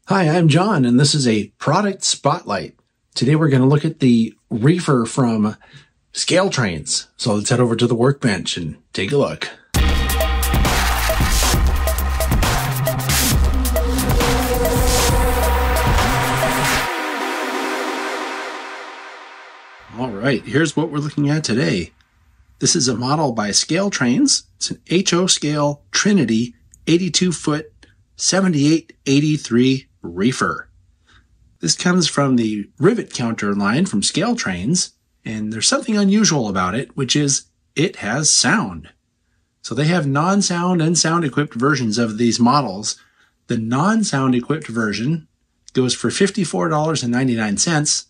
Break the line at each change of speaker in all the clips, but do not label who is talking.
Hi, I'm John, and this is a product spotlight. Today we're going to look at the Reefer from ScaleTrains. So let's head over to the workbench and take a look. All right, here's what we're looking at today. This is a model by ScaleTrains. It's an HO scale Trinity 82-foot 7883 Reefer. This comes from the Rivet Counter line from ScaleTrains, and there's something unusual about it, which is it has sound. So they have non-sound and sound-equipped versions of these models. The non-sound equipped version goes for $54.99,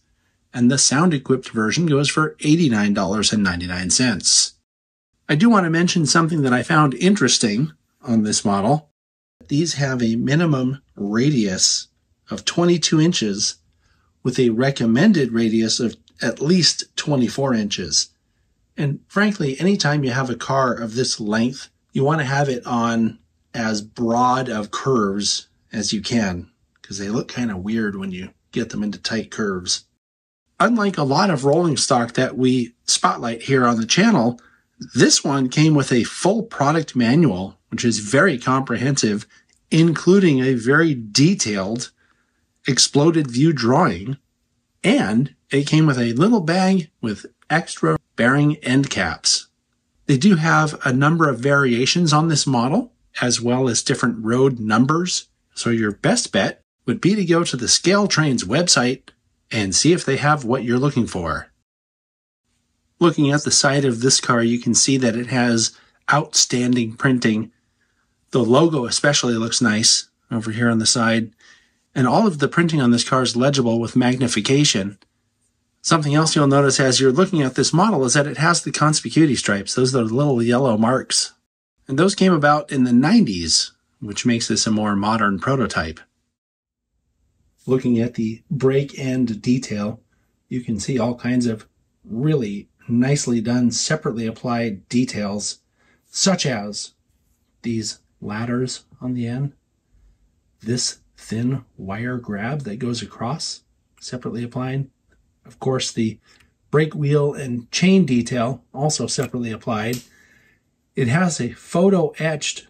and the sound-equipped version goes for $89.99. I do want to mention something that I found interesting on this model. These have a minimum radius of 22 inches with a recommended radius of at least 24 inches. And frankly, anytime you have a car of this length, you want to have it on as broad of curves as you can, because they look kind of weird when you get them into tight curves. Unlike a lot of rolling stock that we spotlight here on the channel, this one came with a full product manual, which is very comprehensive, including a very detailed exploded view drawing, and it came with a little bag with extra bearing end caps. They do have a number of variations on this model, as well as different road numbers, so your best bet would be to go to the ScaleTrains website and see if they have what you're looking for. Looking at the side of this car, you can see that it has outstanding printing. The logo especially looks nice over here on the side. And all of the printing on this car is legible with magnification. Something else you'll notice as you're looking at this model is that it has the conspicuity stripes. Those are the little yellow marks. And those came about in the 90s, which makes this a more modern prototype. Looking at the brake end detail, you can see all kinds of really nicely done, separately applied details, such as these ladders on the end, this thin wire grab that goes across, separately applied. Of course, the brake wheel and chain detail, also separately applied. It has a photo-etched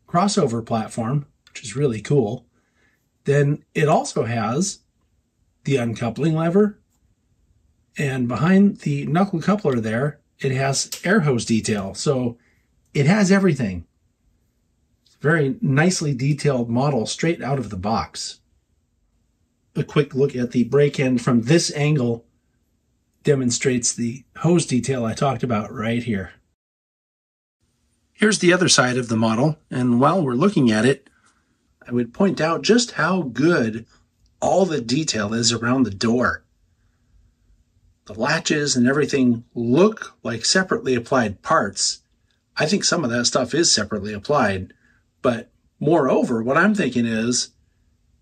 crossover platform, which is really cool. Then it also has the uncoupling lever, and behind the knuckle coupler there, it has air hose detail. So it has everything. Very nicely detailed model straight out of the box. A quick look at the brake end from this angle demonstrates the hose detail I talked about right here. Here's the other side of the model, and while we're looking at it, I would point out just how good all the detail is around the door. The latches and everything look like separately applied parts. I think some of that stuff is separately applied. But moreover, what I'm thinking is,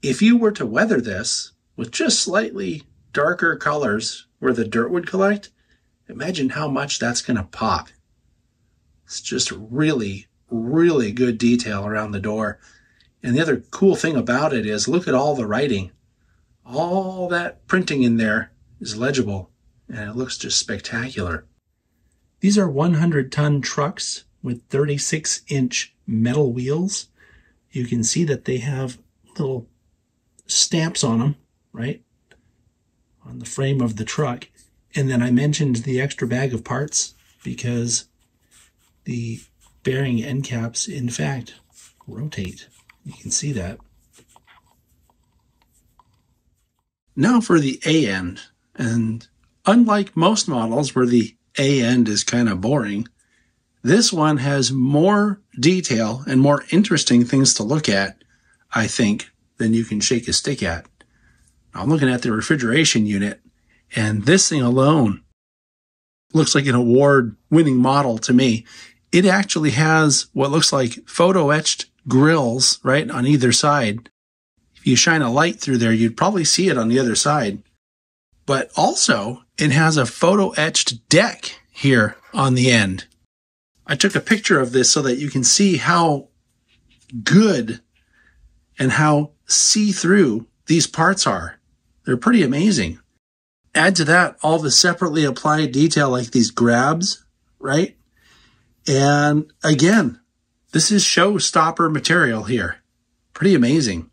if you were to weather this with just slightly darker colors where the dirt would collect, imagine how much that's going to pop. It's just really, really good detail around the door. And the other cool thing about it is, look at all the writing. All that printing in there is legible, and it looks just spectacular. These are 100-ton trucks with 36-inch metal wheels. You can see that they have little stamps on them, right, on the frame of the truck. And then I mentioned the extra bag of parts because the bearing end caps, in fact, rotate. You can see that. Now for the A end. And unlike most models where the A end is kind of boring, this one has more detail and more interesting things to look at, I think, than you can shake a stick at. I'm looking at the refrigeration unit, and this thing alone looks like an award-winning model to me. It actually has what looks like photo-etched grills right on either side. If you shine a light through there, you'd probably see it on the other side. But also, it has a photo-etched deck here on the end. I took a picture of this so that you can see how good and how see-through these parts are. They're pretty amazing. Add to that all the separately applied detail like these grabs, right? And again, this is showstopper material here. Pretty amazing.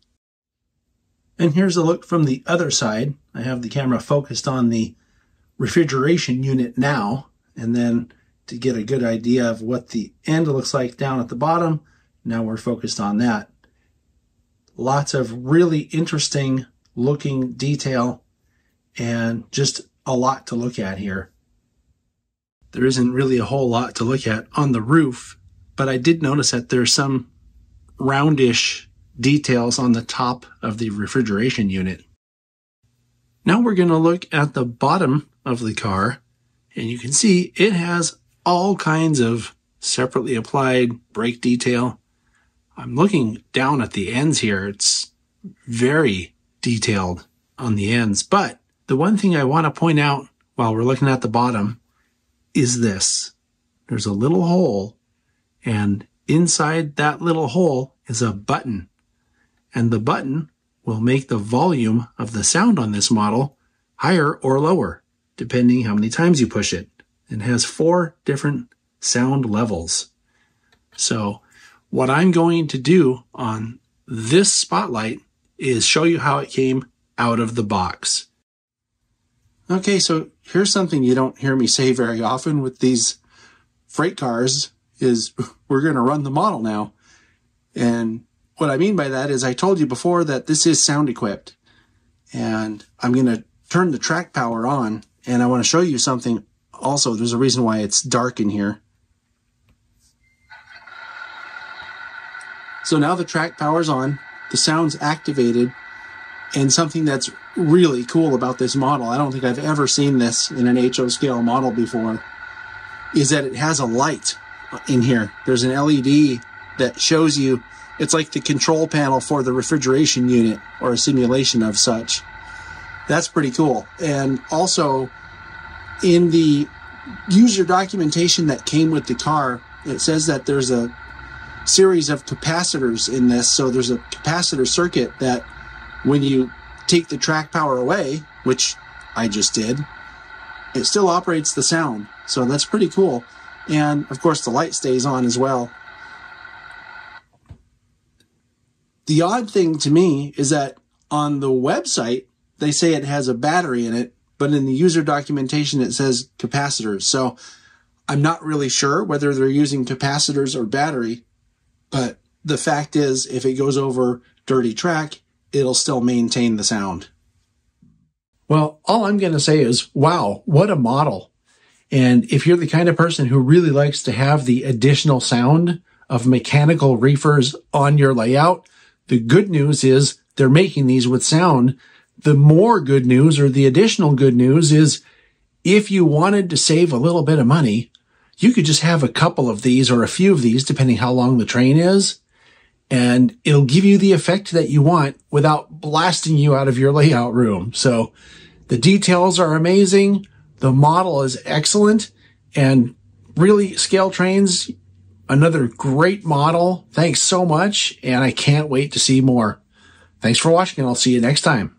And here's a look from the other side. I have the camera focused on the refrigeration unit now, and then to get a good idea of what the end looks like down at the bottom, now we're focused on that. Lots of really interesting looking detail and just a lot to look at here. There isn't really a whole lot to look at on the roof, but I did notice that there's some roundish details on the top of the refrigeration unit. Now we're going to look at the bottom of the car, and you can see it has all kinds of separately applied brake detail. I'm looking down at the ends here. It's very detailed on the ends, but the one thing I want to point out while we're looking at the bottom is this. There's a little hole, and inside that little hole is a button. And the button will make the volume of the sound on this model higher or lower, depending how many times you push it. It has 4 different sound levels. So what I'm going to do on this spotlight is show you how it came out of the box. Okay, so here's something you don't hear me say very often with these freight cars is we're going to run the model now. And what I mean by that is I told you before that this is sound equipped. And I'm going to turn the track power on, and I want to show you something also. There's a reason why it's dark in here. So now the track power's on, the sound's activated, and something that's really cool about this model, I don't think I've ever seen this in an HO scale model before, is that it has a light in here. There's an LED that shows you, it's like the control panel for the refrigeration unit or a simulation of such. That's pretty cool. And also in the user documentation that came with the car, it says that there's a series of capacitors in this. So there's a capacitor circuit that when you take the track power away, which I just did, it still operates the sound. So that's pretty cool. And of course the light stays on as well. The odd thing to me is that on the website, they say it has a battery in it, but in the user documentation, it says capacitors. So I'm not really sure whether they're using capacitors or battery, but the fact is, if it goes over dirty track, it'll still maintain the sound. Well, all I'm going to say is, wow, what a model. And if you're the kind of person who really likes to have the additional sound of mechanical reefers on your layout, the good news is they're making these with sound. The more good news, or the additional good news, is if you wanted to save a little bit of money, you could just have a couple of these or a few of these, depending how long the train is, and it'll give you the effect that you want without blasting you out of your layout room. So the details are amazing. The model is excellent, and really, ScaleTrains, another great model. Thanks so much, and I can't wait to see more. Thanks for watching, and I'll see you next time.